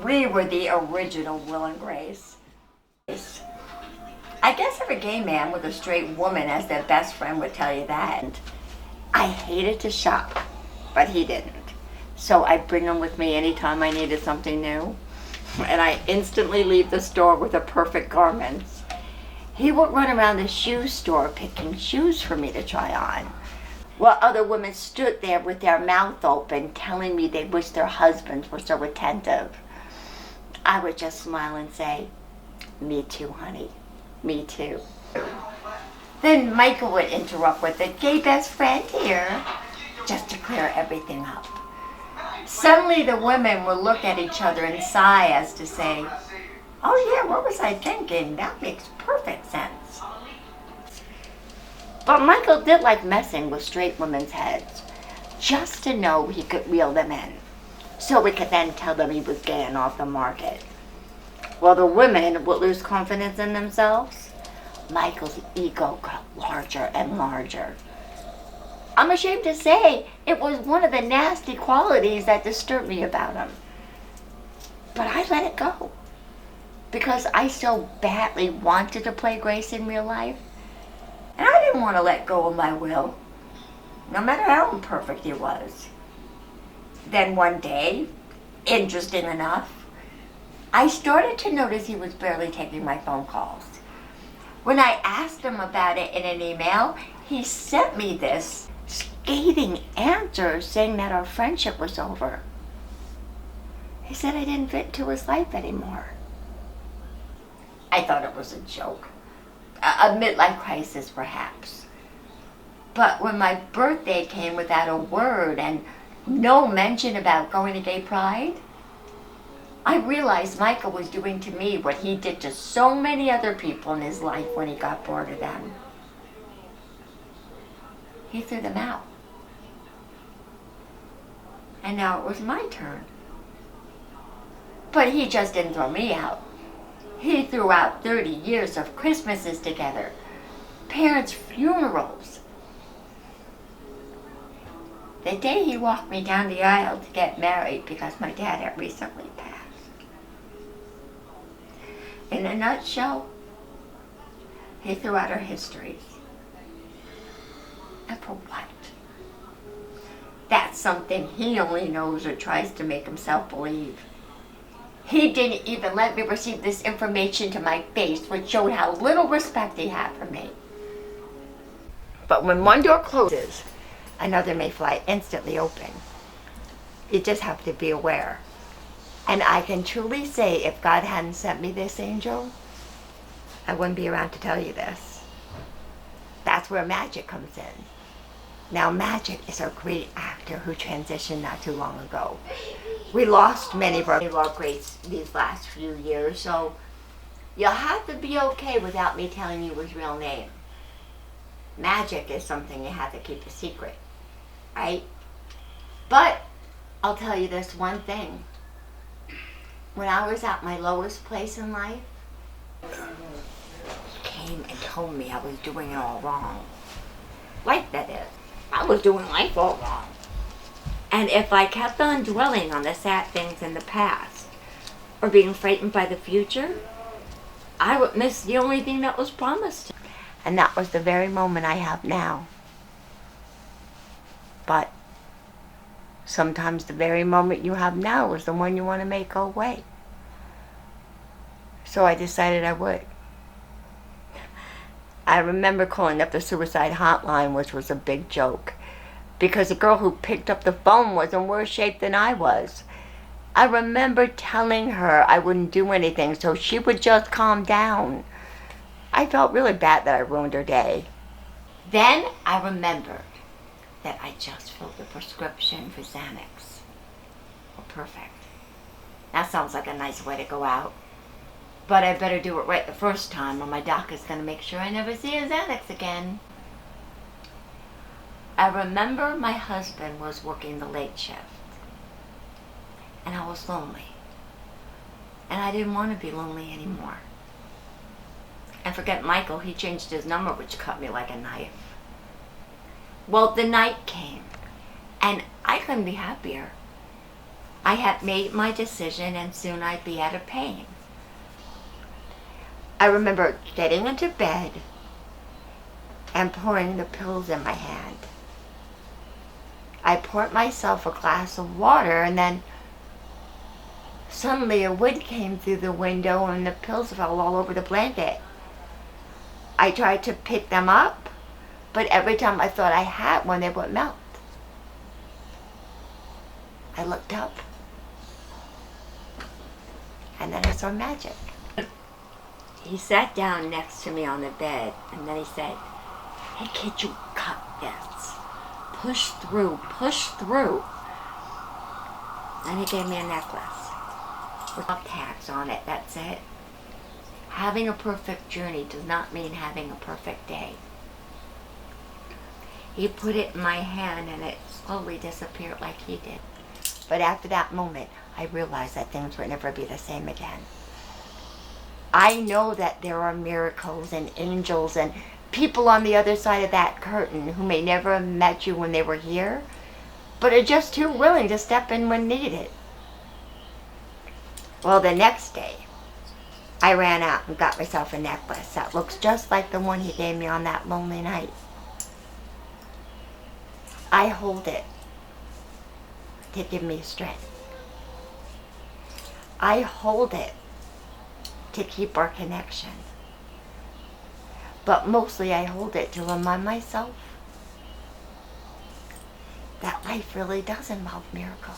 We were the original Will and Grace. I guess if a gay man with a straight woman as their best friend would tell you that. I hated to shop, but he didn't. So I'd bring him with me anytime I needed something new. And I instantly leave the store with the perfect garments. He would run around the shoe store picking shoes for me to try on, while other women stood there with their mouth open telling me they wished their husbands were so attentive. I would just smile and say, "Me too, honey. Me too." Then Michael would interrupt with, "A gay best friend here," just to clear everything up. Suddenly the women would look at each other and sigh as to say, "Oh yeah, what was I thinking? That makes perfect sense." But Michael did like messing with straight women's heads, just to know he could reel them in, so we could then tell them he was gay and off the market. While the women would lose confidence in themselves, Michael's ego got larger and larger. I'm ashamed to say it was one of the nasty qualities that disturbed me about him. But I let it go, because I so badly wanted to play Grace in real life. And I didn't want to let go of my Will, no matter how imperfect he was. Then one day, interesting enough, I started to notice he was barely taking my phone calls. When I asked him about it in an email, he sent me this scathing answer saying that our friendship was over. He said I didn't fit into his life anymore. I thought it was a joke, a midlife crisis perhaps. But when my birthday came without a word and no mention about going to gay pride, I realized Michael was doing to me what he did to so many other people in his life when he got bored of them. He threw them out. And now it was my turn. But he just didn't throw me out. He threw out 30 years of Christmases together, parents' funerals. The day he walked me down the aisle to get married because my dad had recently passed. In a nutshell, he threw out our histories. And for what? That's something he only knows or tries to make himself believe. He didn't even let me receive this information to my face, which showed how little respect he had for me. But when one door closes, another may fly instantly open. You just have to be aware. And I can truly say if God hadn't sent me this angel, I wouldn't be around to tell you this. That's where Magic comes in. Now Magic is a great actor who transitioned not too long ago. We lost many of our greats these last few years, so you'll have to be okay without me telling you his real name. Magic is something you have to keep a secret, right? But I'll tell you this one thing. When I was at my lowest place in life, he came and told me I was doing it all wrong. Life, that is. I was doing life all wrong. And if I kept on dwelling on the sad things in the past, or being frightened by the future, I would miss the only thing that was promised. And that was the very moment I have now. But sometimes the very moment you have now is the one you want to make go away. So I decided I would. I remember calling up the suicide hotline, which was a big joke, because the girl who picked up the phone was in worse shape than I was. I remember telling her I wouldn't do anything so she would just calm down. I felt really bad that I ruined her day. Then I remembered that I just filled the prescription for Xanax. Oh, perfect. That sounds like a nice way to go out. But I better do it right the first time or my doc is going to make sure I never see a Xanax again. I remember my husband was working the late shift. And I was lonely. And I didn't want to be lonely anymore. And forget Michael, he changed his number, which cut me like a knife. Well, the night came, and I couldn't be happier. I had made my decision and soon I'd be out of pain. I remember getting into bed and pouring the pills in my hand. I poured myself a glass of water and then suddenly a wind came through the window and the pills fell all over the blanket. I tried to pick them up, but every time I thought I had one, they would melt. I looked up and then I saw magic. He sat down next to me on the bed and then he said, "Hey kid, you got this. Push through, push through." And he gave me a necklace with tags on it, that's it. Having a perfect journey does not mean having a perfect day. He put it in my hand and it slowly disappeared like he did. But after that moment, I realized that things would never be the same again. I know that there are miracles and angels and people on the other side of that curtain who may never have met you when they were here, but are just too willing to step in when needed. Well, the next day, I ran out and got myself a necklace that looks just like the one he gave me on that lonely night. I hold it to give me strength. I hold it to keep our connection. But mostly I hold it to remind myself that life really does involve miracles.